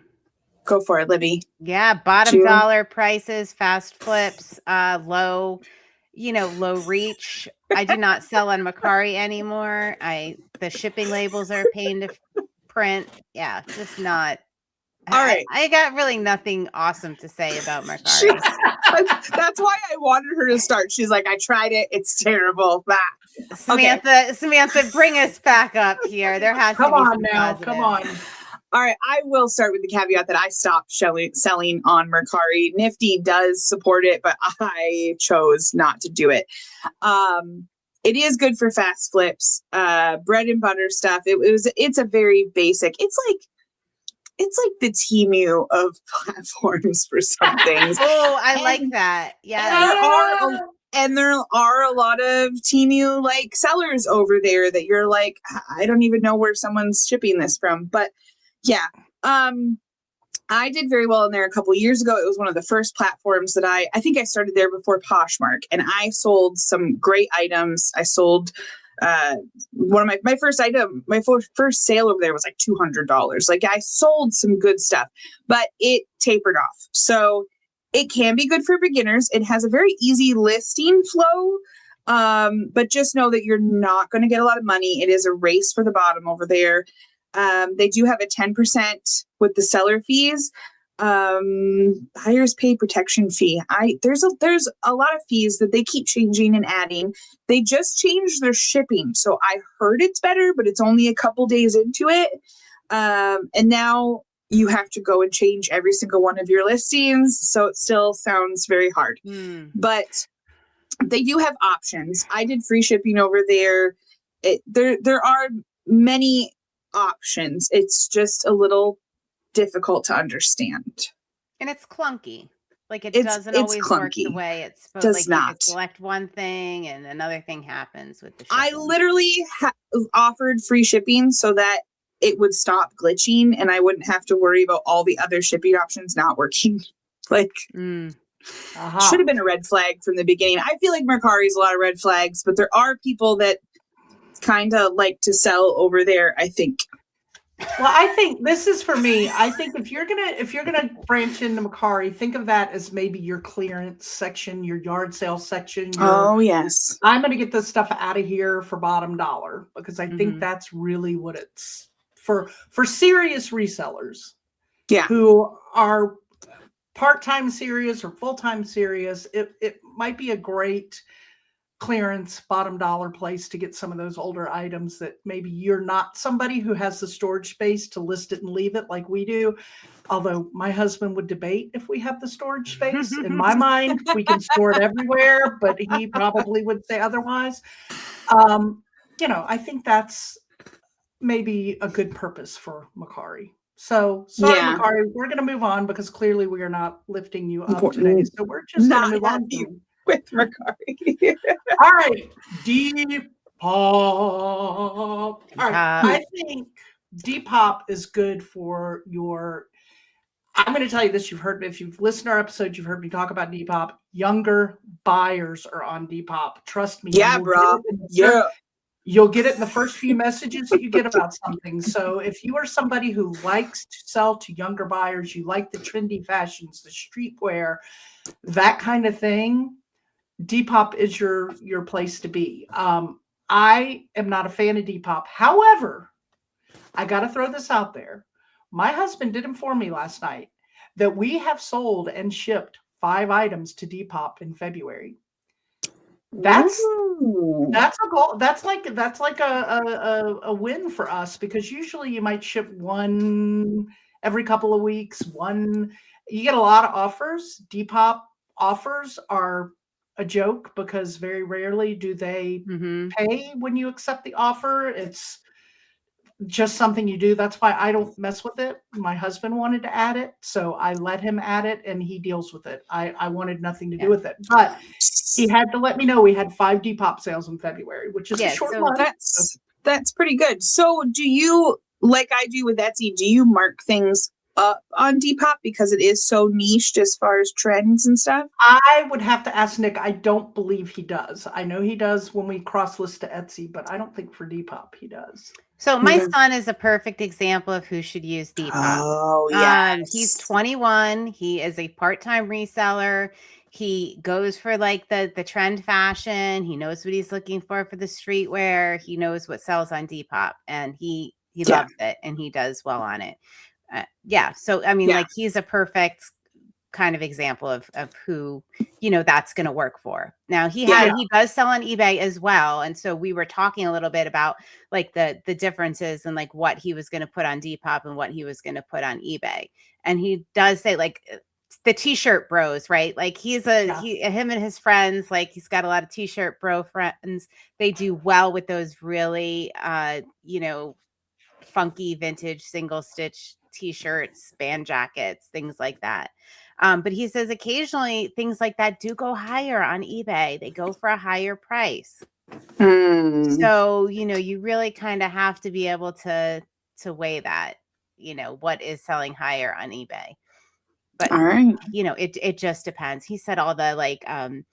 Go for it, Libby. Yeah. Bottom dollar prices, fast flips, low reach. I do not sell on Mercari anymore. The shipping labels are a pain to print. Yeah, just not. All right. I got really nothing awesome to say about Mercari. That's why I wanted her to start. She's like, I tried it. It's terrible. Samantha, bring us back up here. There has to be some positive. Come on. All right, I will start with the caveat that I stopped selling on Mercari. Nifty does support it, but I chose not to do it. It is good for fast flips, bread and butter stuff. It's a very basic. it's like the Temu of platforms for some things. Oh, I like And- that. Yeah. And there are a lot of Temu like sellers over there that you're like, I don't even know where someone's shipping this from. But yeah, I did very well in there a couple of years ago. It was one of the first platforms that I think I started there before Poshmark, and I sold some great items. I sold one of my first item, my first sale over there was like $200. Like I sold some good stuff, but it tapered off. So it can be good for beginners. It has a very easy listing flow. But just know that you're not going to get a lot of money. It is a race for the bottom over there. They do have a 10% with the seller fees. Buyers pay protection fee. There's a lot of fees that they keep changing and adding. They just changed their shipping. So I heard it's better, but it's only a couple days into it. And now you have to go and change every single one of your listings. So it still sounds very hard, but they do have options. I did free shipping over there. There are many options. It's just a little difficult to understand. And it's clunky. Like it It's doesn't always work the clunky. way it's supposed. Does like not. You just select one thing and another thing happens with the I shipping. literally offered free shipping so that it would stop glitching and I wouldn't have to worry about all the other shipping options not working. Like should have been a red flag from the beginning. I feel like Mercari is a lot of red flags, but there are people that kind of like to sell over there, I think. Well, I think this is for me. I think if you're gonna branch into Mercari, think of that as maybe your clearance section, your yard sale section. Yes. I'm gonna get this stuff out of here for bottom dollar, because I think that's really what it's for serious resellers. Yeah. Who are part-time serious or full-time serious. It might be a great clearance bottom dollar place to get some of those older items that maybe you're not somebody who has the storage space to list it and leave it like we do. Although my husband would debate if we have the storage space. In my mind, we can store it everywhere, but he probably would say otherwise. I think that's maybe a good purpose for Mercari. So sorry, Mercari, we're going to move on because clearly we are not lifting you up today. So we're just going to move on with Mercari. All right, Depop. All right, I think Depop is good for your. I'm going to tell you this. If you've listened to our episodes, you've heard me talk about Depop. Younger buyers are on Depop. Trust me. Yeah, bro. Yeah. You'll get it in the first few messages that you get about something. So if you are somebody who likes to sell to younger buyers, you like the trendy fashions, the streetwear, that kind of thing, Depop is your place to be. I am not a fan of Depop. However, I got to throw this out there. My husband did inform me last night that we have sold and shipped 5 items to Depop in February. That's a goal. That's like a win for us, because usually you might ship one every couple of weeks. You get a lot of offers. Depop offers are a joke because very rarely do they pay when you accept the offer. It's just something you do. That's why I don't mess with it. My husband wanted to add it, so I let him add it and he deals with it. I wanted nothing to do with it, but he had to let me know we had 5 Depop sales in February, which is a short month. That's pretty good. So do you, like I do with Etsy, do you mark things up on Depop because it is so niched as far as trends and stuff? I would have to ask Nick. I don't believe he does. I know he does when we cross list to Etsy, but I don't think for Depop he does. So my son is a perfect example of who should use Depop. Oh, yes. He's 21. He is a part-time reseller. He goes for like the trend fashion. He knows what he's looking for the streetwear. He knows what sells on Depop, and he loves it, and he does well on it. So I mean, like, he's a perfect kind of example of who, that's going to work for. Now he does sell on eBay as well. And so we were talking a little bit about like the differences and like what he was going to put on Depop and what he was going to put on eBay. And he does say like the t-shirt bros, right? Like him and his friends, like he's got a lot of t-shirt bro friends. They do well with those really, funky vintage single stitch t-shirts, band jackets, things like that. But he says occasionally things like that do go higher on eBay. They go for a higher price. So, you really kind of have to be able to weigh that, what is selling higher on eBay. But, All right. It just depends. He said all the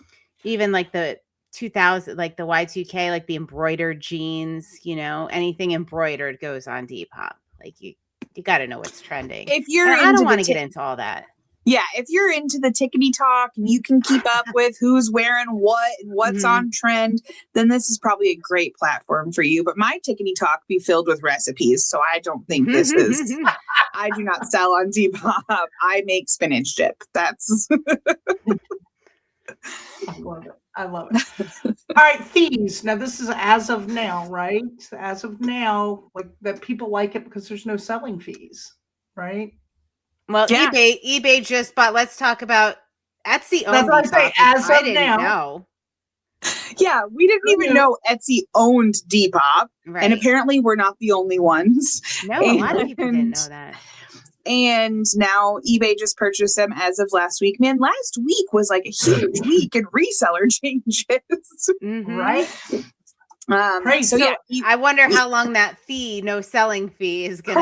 even like the 2000, like the Y2K, like the embroidered jeans, anything embroidered goes on Depop. Like you got to know what's trending. If you're I don't want to get into all that. Yeah, if you're into the tickety talk and you can keep up with who's wearing what and what's on trend, then this is probably a great platform for you. But my tickety talk be filled with recipes, so I don't think this is. I do not sell on Depop. I make spinach dip. That's. I love it. All right, fees. Now this is as of now, right? As of now, like that people like it because there's no selling fees, right? Well, yeah. eBay just bought. Let's talk about Etsy. That's what I say. As of now, know. Yeah, we didn't even know Etsy owned Depop, and apparently we're not the only ones. No, a lot of people didn't know that. And now eBay just purchased them as of last week. Man, last week was like a huge week in reseller changes, right? So yeah, I wonder how long that fee, no selling fee, is gonna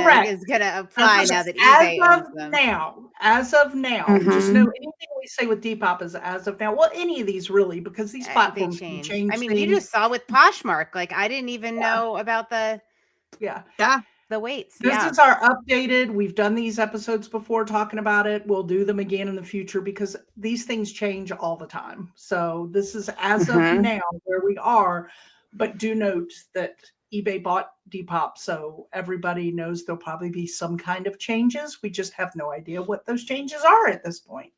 apply now that eBay owns them. As of now, just know anything we say with Depop is as of now. Well, any of these really, because these platforms can change. I mean, you just saw with Poshmark. Like, I didn't even know about the the weights. This is our updated. We've done these episodes before talking about it. We'll do them again in the future because these things change all the time. So this is as of now where we are. But do note that eBay bought Depop, so everybody knows there'll probably be some kind of changes. We just have no idea what those changes are at this point.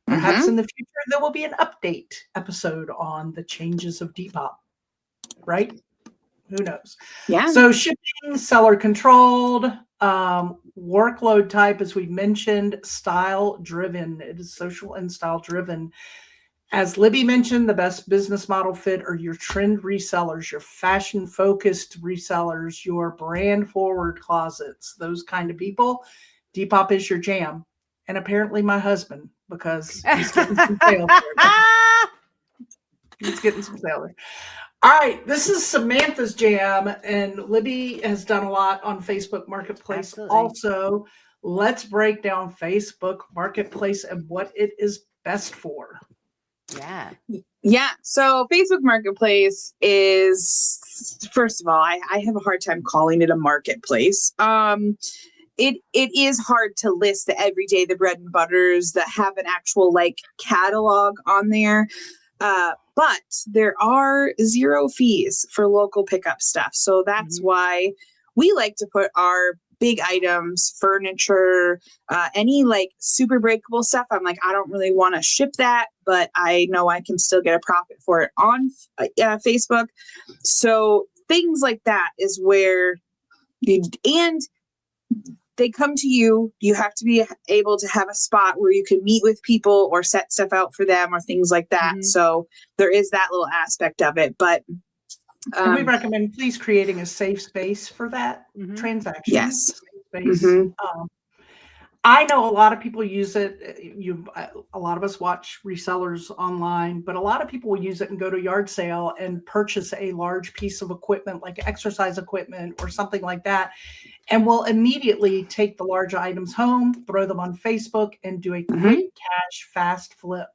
Perhaps in the future, there will be an update episode on the changes of Depop, right? Who knows? Yeah. So shipping, seller controlled, workload type, as we mentioned, style driven. It is social and style driven. As Libby mentioned, the best business model fit are your trend resellers, your fashion-focused resellers, your brand-forward closets, those kind of people. Depop is your jam. And apparently my husband, because he's getting some sales there. He's getting some sales there. All right, this is Samantha's jam, and Libby has done a lot on Facebook Marketplace. Absolutely. Also, let's break down Facebook Marketplace and what it is best for. Yeah. So Facebook Marketplace is, first of all, I have a hard time calling it a marketplace. It is hard to list the everyday, the bread and butters that have an actual catalog on there. But there are 0 fees for local pickup stuff. So that's why we like to put our big items, furniture, any super breakable stuff. I'm like, I don't really want to ship that, but I know I can still get a profit for it on Facebook. So things like that is where they come to you. You have to be able to have a spot where you can meet with people or set stuff out for them or things like that. So there is that little aspect of it, but and we recommend please creating a safe space for that transaction. Yes. Safe space. I know a lot of people use it. A lot of us watch resellers online, but a lot of people will use it and go to a yard sale and purchase a large piece of equipment like exercise equipment or something like that. And will immediately take the large items home, throw them on Facebook, and do a quick cash fast flip.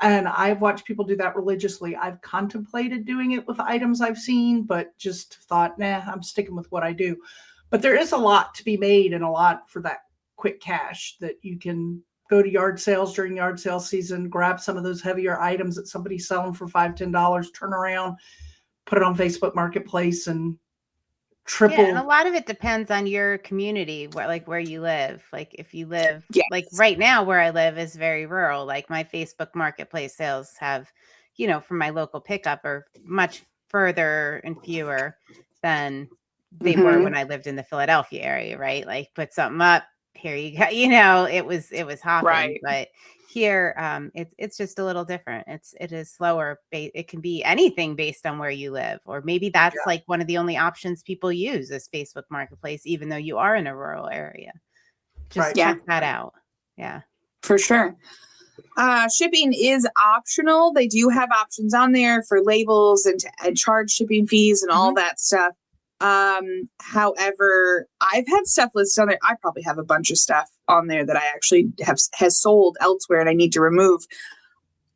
And I've watched people do that religiously. I've contemplated doing it with items I've seen, but just thought, nah, I'm sticking with what I do. But there is a lot to be made and a lot for that quick cash that you can go to yard sales during yard sale season, grab some of those heavier items that somebody's selling for $5, $10, turn around, put it on Facebook Marketplace and triple. Yeah, and a lot of it depends on your community, where you live. Like if you live, like right now where I live is very rural. Like my Facebook Marketplace sales have, from my local pickup are much further and fewer than they were when I lived in the Philadelphia area, right? Like put something up, here you go. It was hopping, right. But here, it's just a little different. It is slower. It can be anything based on where you live, or maybe that's one of the only options people use is Facebook Marketplace, even though you are in a rural area. Just Right. check that out. Yeah. For sure. Shipping is optional. They do have options on there for labels and charge shipping fees and all that stuff. However, I've had stuff listed on there. I probably have a bunch of stuff on there that I actually has sold elsewhere and I need to remove.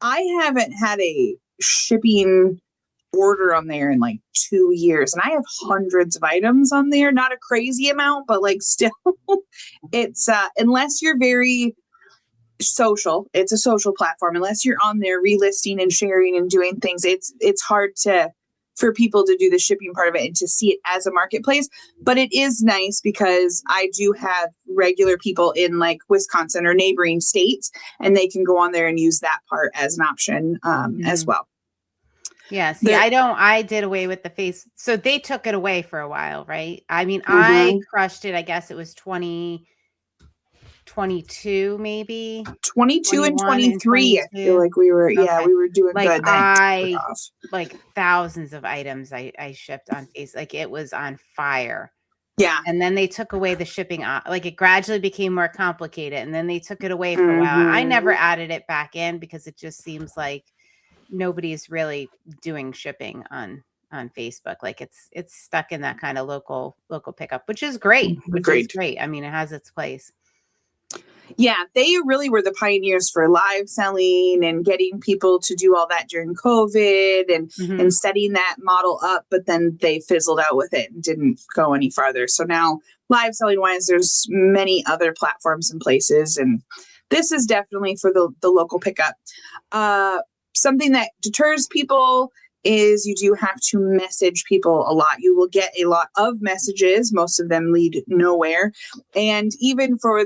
I haven't had a shipping order on there in like 2 years, and I have hundreds of items on there. Not a crazy amount, but like still, it's unless you're very social, it's a social platform. Unless you're on there relisting and sharing and doing things, it's hard for people to do the shipping part of it and to see it as a marketplace. But it is nice because I do have regular people in like Wisconsin or neighboring states, and they can go on there and use that part as an option as well. Yeah. See, I did away with the face. So they took it away for a while, right? I mean, I crushed it. I guess it was 2022, maybe 22 and 23. I feel like we were, we were doing like good. Like thousands of items I shipped on Facebook. Like it was on fire. Yeah. And then they took away the shipping. Like it gradually became more complicated, and then they took it away for a while. I never added it back in because it just seems like nobody's really doing shipping on Facebook. Like it's stuck in that kind of local pickup, which is great. I mean, it has its place. Yeah, they really were the pioneers for live selling and getting people to do all that during COVID and setting that model up, but then they fizzled out with it and didn't go any farther. So now live selling wise, there's many other platforms and places, and this is definitely for the local pickup. Something that deters people is you do have to message people a lot. You will get a lot of messages. Most of them lead nowhere. And even for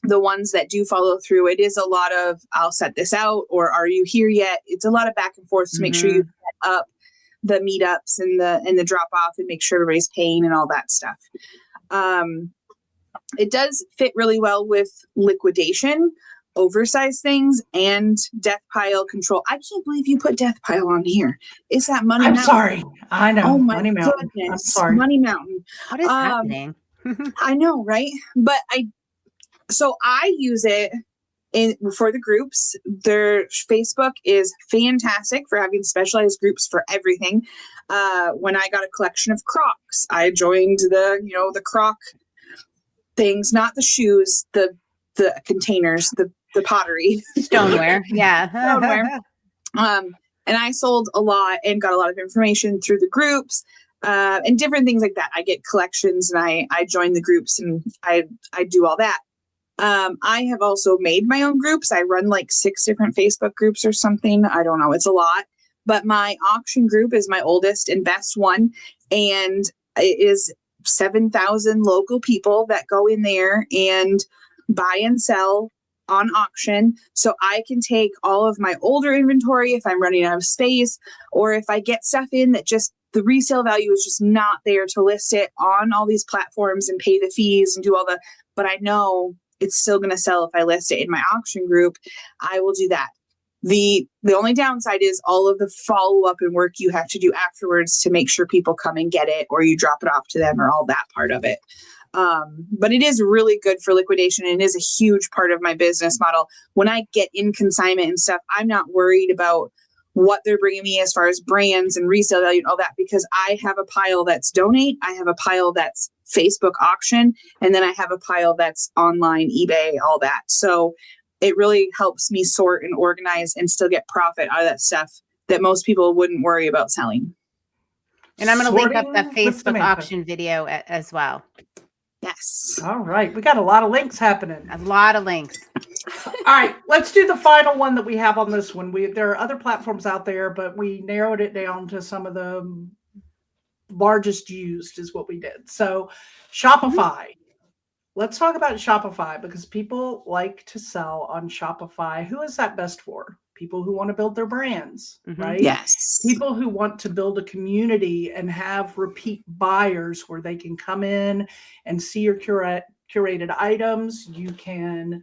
the ones that do follow through, it is a lot of, I'll set this out, or are you here yet? It's a lot of back and forth to make sure you set up the meetups and the drop off and make sure everybody's paying and all that stuff. It does fit really well with liquidation, oversized things, and death pile control. I can't believe you put death pile on here. Is that Money Mountain? I'm sorry. I know. Oh my Money Mountain. goodness. I'm sorry. Money Mountain. What is happening? I know, right? But so I use it for the groups. Their Facebook is fantastic for having specialized groups for everything. When I got a collection of Crocs, I joined the Croc things, not the shoes, the containers, the pottery. Stoneware. Yeah. Stoneware. And I sold a lot and got a lot of information through the groups. And different things like that. I get collections and I join the groups and I do all that. I have also made my own groups. I run like 6 different Facebook groups or something. I don't know. It's a lot. But my auction group is my oldest and best one. And it is 7,000 local people that go in there and buy and sell on auction. So I can take all of my older inventory if I'm running out of space, or if I get stuff in that just the resale value is just not there to list it on all these platforms and pay the fees and do all but I know it's still going to sell if I list it in my auction group. I will do that. The only downside is all of the follow-up and work you have to do afterwards to make sure people come and get it, or you drop it off to them, or all that part of it. But it is really good for liquidation, and it is a huge part of my business model. When I get in consignment and stuff, I'm not worried about what they're bringing me as far as brands and resale value and all that, because I have a pile that's donate, I have a pile that's Facebook auction, and then I have a pile that's online, eBay, all that. So it really helps me sort and organize and still get profit out of that stuff that most people wouldn't worry about selling. And I'm going to link up that Facebook auction video as well. Yes. All right. We got a lot of links happening. A lot of links. All right. Let's do the final one that we have on this one. There are other platforms out there, but we narrowed it down to some of the largest used is what we did. So Shopify. Let's talk about Shopify, because people like to sell on Shopify. Who is that best for? People who want to build their brands, right? Yes. People who want to build a community and have repeat buyers where they can come in and see your curated items. You can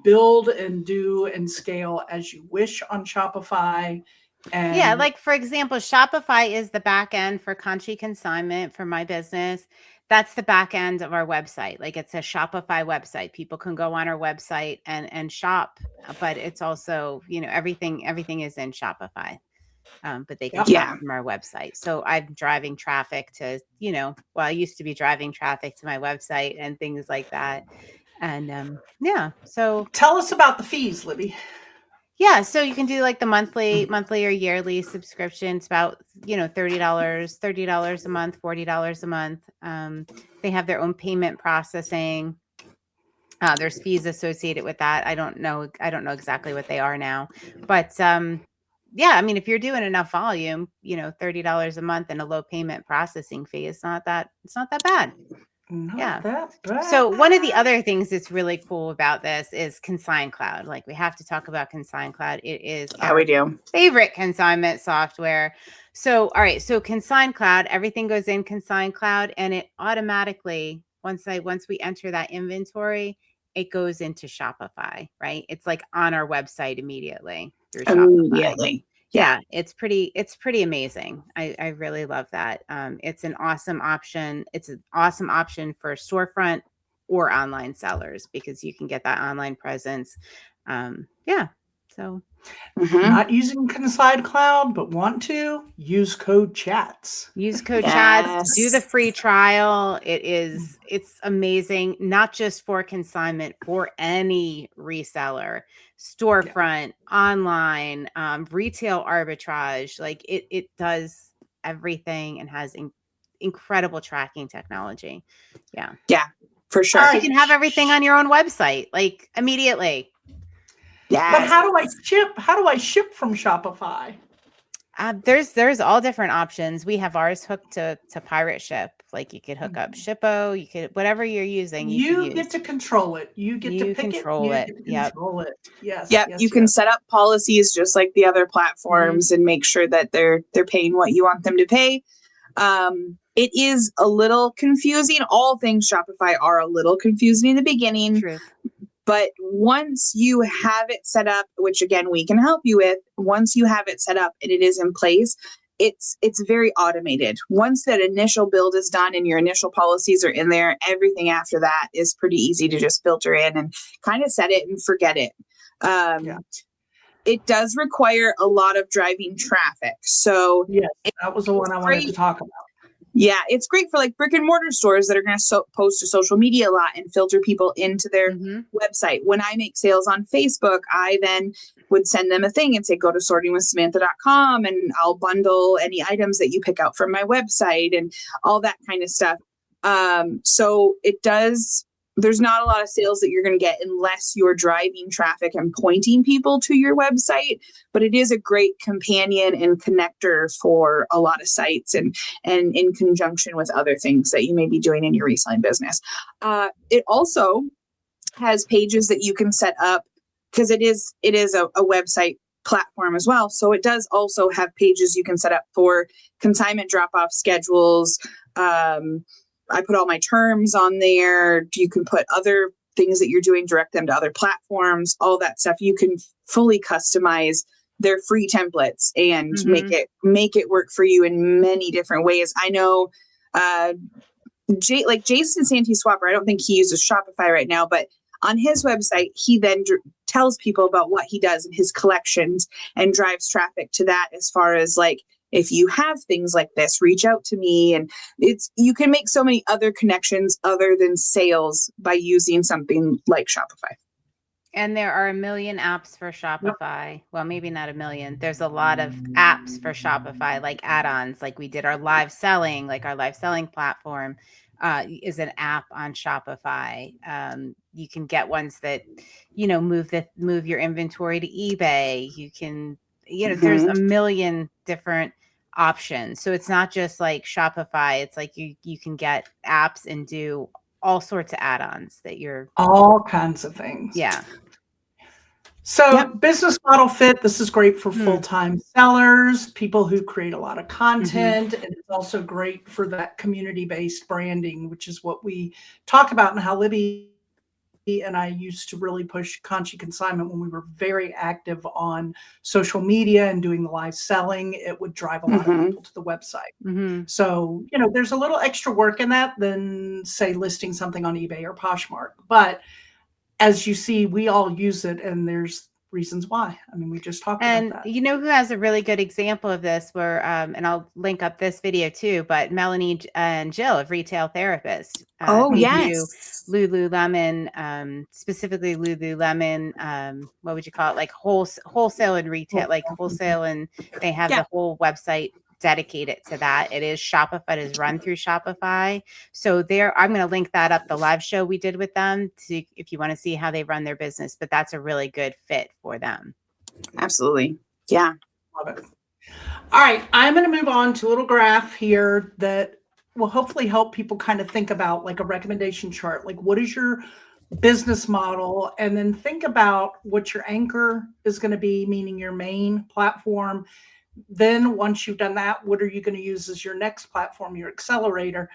build and do and scale as you wish on Shopify. And yeah, like for example, Shopify is the back end for Consignment for my business. That's the back end of our website. Like it's a Shopify website. People can go on our website and shop, but it's also, everything is in Shopify. But they can shop from our website. So I'm driving traffic to, I used to be driving traffic to my website and things like that. And so tell us about the fees, Libby. Yeah, so you can do like the monthly or yearly subscription. It's about, $30 a month, $40 a month. They have their own payment processing. There's fees associated with that. I don't know exactly what they are now, but yeah, I mean, if you're doing enough volume, $30 a month and a low payment processing fee, it's not that bad. Not that bad. So one of the other things that's really cool about this is Consign Cloud. Like we have to talk about Consign Cloud. It is our favorite consignment software. So, all right. So Consign Cloud, everything goes in Consign Cloud, and it automatically, once we enter that inventory, it goes into Shopify, right? It's like on our website immediately through Shopify. Yeah, it's pretty amazing. I really love that. It's an awesome option. It's an awesome option for storefront or online sellers because you can get that online presence. So not using Consign Cloud, but want to use code CHATS. Use code CHATS. Do the free trial. It's amazing. Not just for consignment, for any reseller, storefront, online, retail arbitrage. Like it does everything and has incredible tracking technology. Yeah, for sure. You can have everything on your own website, like immediately. Yeah. But how do I ship? How do I ship from Shopify? There's all different options. We have ours hooked to Pirate Ship. Like you could hook up Shippo. You could whatever you're using. You get to control it. You get to pick control it. Control it. Yes. Yep. You can set up policies just like the other platforms and make sure that they're paying what you want them to pay. It is a little confusing. All things Shopify are a little confusing in the beginning. Truth. But once you have it set up, which again, we can help you with, once you have it set up and it is in place, it's very automated. Once that initial build is done and your initial policies are in there, everything after that is pretty easy to just filter in and kind of set it and forget it. It does require a lot of driving traffic. So yes, that was the one I wanted to talk about. Yeah, it's great for like brick and mortar stores that are going to post to social media a lot and filter people into their website. When I make sales on Facebook, I then would send them a thing and say, go to sortingwithsamantha.com and I'll bundle any items that you pick out from my website and all that kind of stuff. So it does. There's not a lot of sales that you're going to get unless you're driving traffic and pointing people to your website. But it is a great companion and connector for a lot of sites and in conjunction with other things that you may be doing in your reselling business. It also has pages that you can set up because it is a website platform as well. So it does also have pages you can set up for consignment drop-off schedules. I put all my terms on there. You can put other things that you're doing, direct them to other platforms, all that stuff. You can fully customize their free templates and make it work for you in many different ways. I know Jason Santee Swapper, I don't think he uses Shopify right now, but on his website, he then tells people about what he does in his collections and drives traffic to that as far as like, if you have things like this, reach out to me. And you can make so many other connections other than sales by using something like Shopify. And there are a million apps for Shopify. Well, maybe not a million. There's a lot of apps for Shopify, like add-ons, like we did our live selling, like our live selling platform is an app on Shopify. You can get ones that, move your inventory to eBay. You can, there's a million different options. So it's not just like Shopify. It's like you can get apps and do all sorts of add-ons that you're all kinds of things. Yeah. So business model fit. This is great for full-time sellers, people who create a lot of content. And it's also great for that community-based branding, which is what we talk about and how Libby and I used to really push Consignment when we were very active on social media and doing the live selling. It would drive a lot of people to the website. So, there's a little extra work in that than, say, listing something on eBay or Poshmark. But as you see, we all use it, and there's reasons why. I mean, we just talked about that. And who has a really good example of this where, and I'll link up this video too, but Melanie and Jill of Retail Therapist. Oh, they yes. do Lululemon, specifically Lululemon, what would you call it? Like wholesale and retail, like wholesale, and they have the whole website dedicated to that. It is Shopify. It is run through Shopify. So I'm going to link that up, the live show we did with them, to, if you want to see how they run their business. But that's a really good fit for them. Absolutely. Yeah. Love it. All right. I'm going to move on to a little graph here that will hopefully help people kind of think about like a recommendation chart. Like, what is your business model? And then think about what your anchor is going to be, meaning your main platform. Then once you've done that, what are you going to use as your next platform, your accelerator?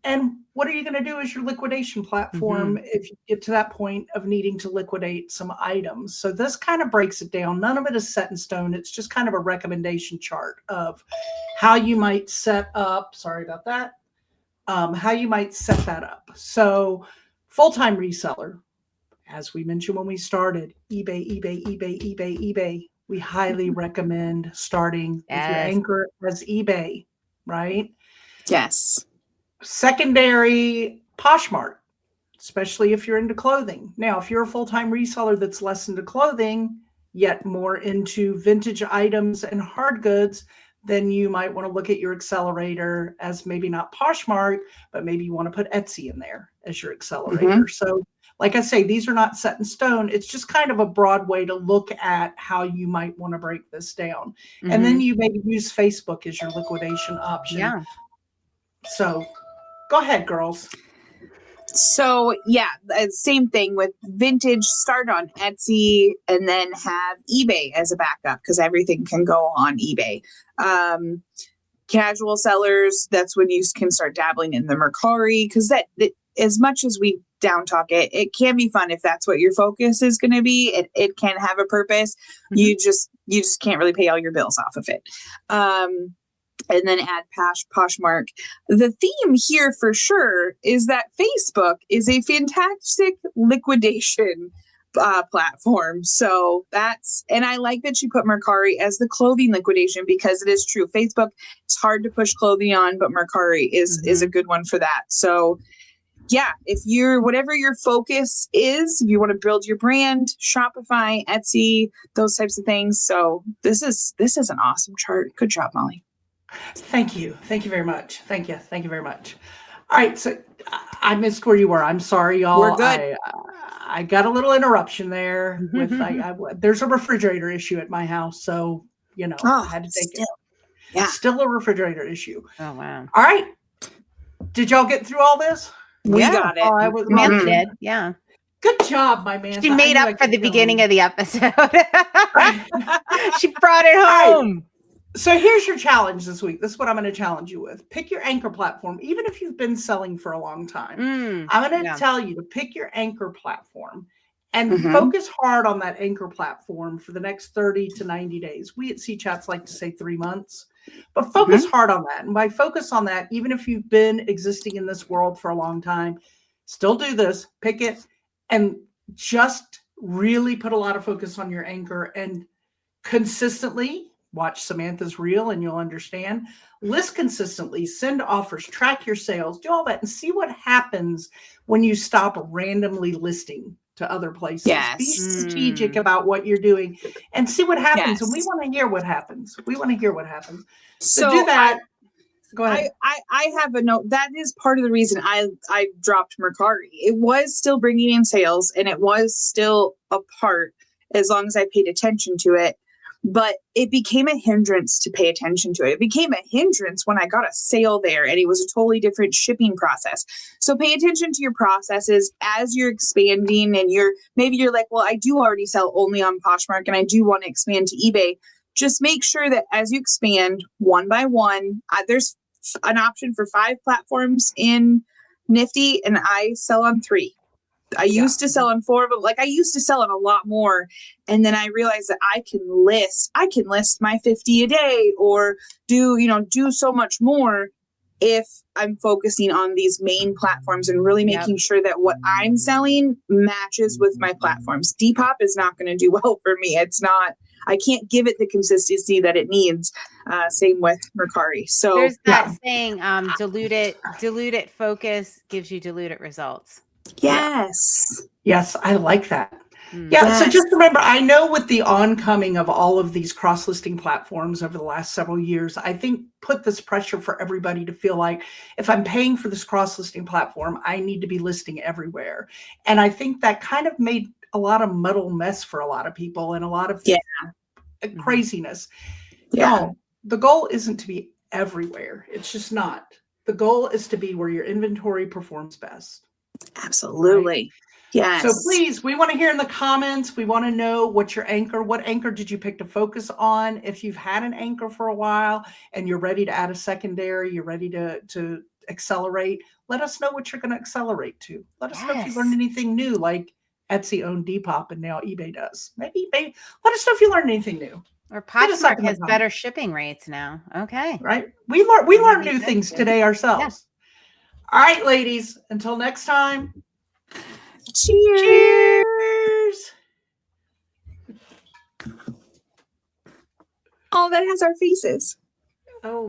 And what are you going to do as your liquidation platform if you get to that point of needing to liquidate some items? So this kind of breaks it down. None of it is set in stone. It's just kind of a recommendation chart of how you might set up, sorry about that, how you might set that up. So full-time reseller, as we mentioned when we started, eBay. We highly recommend starting with your anchor as eBay, right? Yes. Secondary, Poshmark, especially if you're into clothing. Now, if you're a full-time reseller that's less into clothing, yet more into vintage items and hard goods, then you might want to look at your accelerator as maybe not Poshmark, but maybe you want to put Etsy in there as your accelerator. So like I say, these are not set in stone. It's just kind of a broad way to look at how you might want to break this down. And then you maybe use Facebook as your liquidation option. Yeah. So go ahead, girls. So same thing with vintage, start on Etsy and then have eBay as a backup because everything can go on eBay. Casual sellers, that's when you can start dabbling in the Mercari, because that as much as we down talk it, it can be fun if that's what your focus is going to be. It can have a purpose. You just can't really pay all your bills off of it. And then add Poshmark. The theme here for sure is that Facebook is a fantastic liquidation platform. So and I like that you put Mercari as the clothing liquidation, because it is true. Facebook, it's hard to push clothing on, but Mercari is a good one for that. So yeah, if whatever your focus is, if you want to build your brand, Shopify, Etsy, those types of things. So this is an awesome chart. Good job, Molly. Thank you. Thank you very much. Thank you very much. All right. So I missed where you were. I'm sorry, y'all. We're good. I got a little interruption there with, there's a refrigerator issue at my house. So, I had to take it. Yeah. Still a refrigerator issue. Oh, wow. All right. Did y'all get through all this? We got it. Samantha did. Yeah. Good job, my man. She made up for the beginning of the episode. She brought it home. So here's your challenge this week. This is what I'm going to challenge you with. Pick your anchor platform, even if you've been selling for a long time. I'm going to tell you to pick your anchor platform and focus hard on that anchor platform for the next 30 to 90 days. We at C-Chats like to say 3 months, but focus hard on that. And by focus on that, even if you've been existing in this world for a long time, still do this, pick it, and just really put a lot of focus on your anchor and consistently watch Samantha's reel and you'll understand. List consistently, send offers, track your sales, do all that, and see what happens when you stop randomly listing to other places. Yes. Be strategic about what you're doing and see what happens. And we want to hear what happens. So do that. Go ahead. I have a note. That is part of the reason I dropped Mercari. It was still bringing in sales and it was still a part as long as I paid attention to it. But it became a hindrance to pay attention to it. It became a hindrance when I got a sale there and it was a totally different shipping process. So pay attention to your processes as you're expanding and maybe you're like, well, I do already sell only on Poshmark and I do want to expand to eBay. Just make sure that as you expand one by one, there's an option for 5 platforms in Nifty and I sell on 3. I used to sell on 4 of them. Like I used to sell on a lot more. And then I realized that I can list my 50 a day or do so much more if I'm focusing on these main platforms and really making sure that what I'm selling matches with my platforms. Depop is not going to do well for me. It's not, I can't give it the consistency that it needs. Same with Mercari. So there's that saying, diluted focus gives you diluted results. Yes. Yes, I like that. Mm. Yeah, Yes. so just remember, I know with the oncoming of all of these cross-listing platforms over the last several years, I think put this pressure for everybody to feel like if I'm paying for this cross-listing platform, I need to be listing everywhere. And I think that kind of made a lot of muddle mess for a lot of people and a lot of craziness. Y'all, the goal isn't to be everywhere. It's just not. The goal is to be where your inventory performs best. Absolutely. Right? Yes. So please, we want to hear in the comments. We want to know what anchor did you pick to focus on? If you've had an anchor for a while and you're ready to add a secondary, you're ready to accelerate, let us know what you're going to accelerate to. Let us know if you learned anything new, like Etsy owned Depop and now eBay does. Maybe let us know if you learned anything new. Or Poshmark has better shipping rates now. Okay. Right? We learned new things today ourselves. Yeah. All right, ladies, until next time. Cheers. Oh, that has our faces. Oh.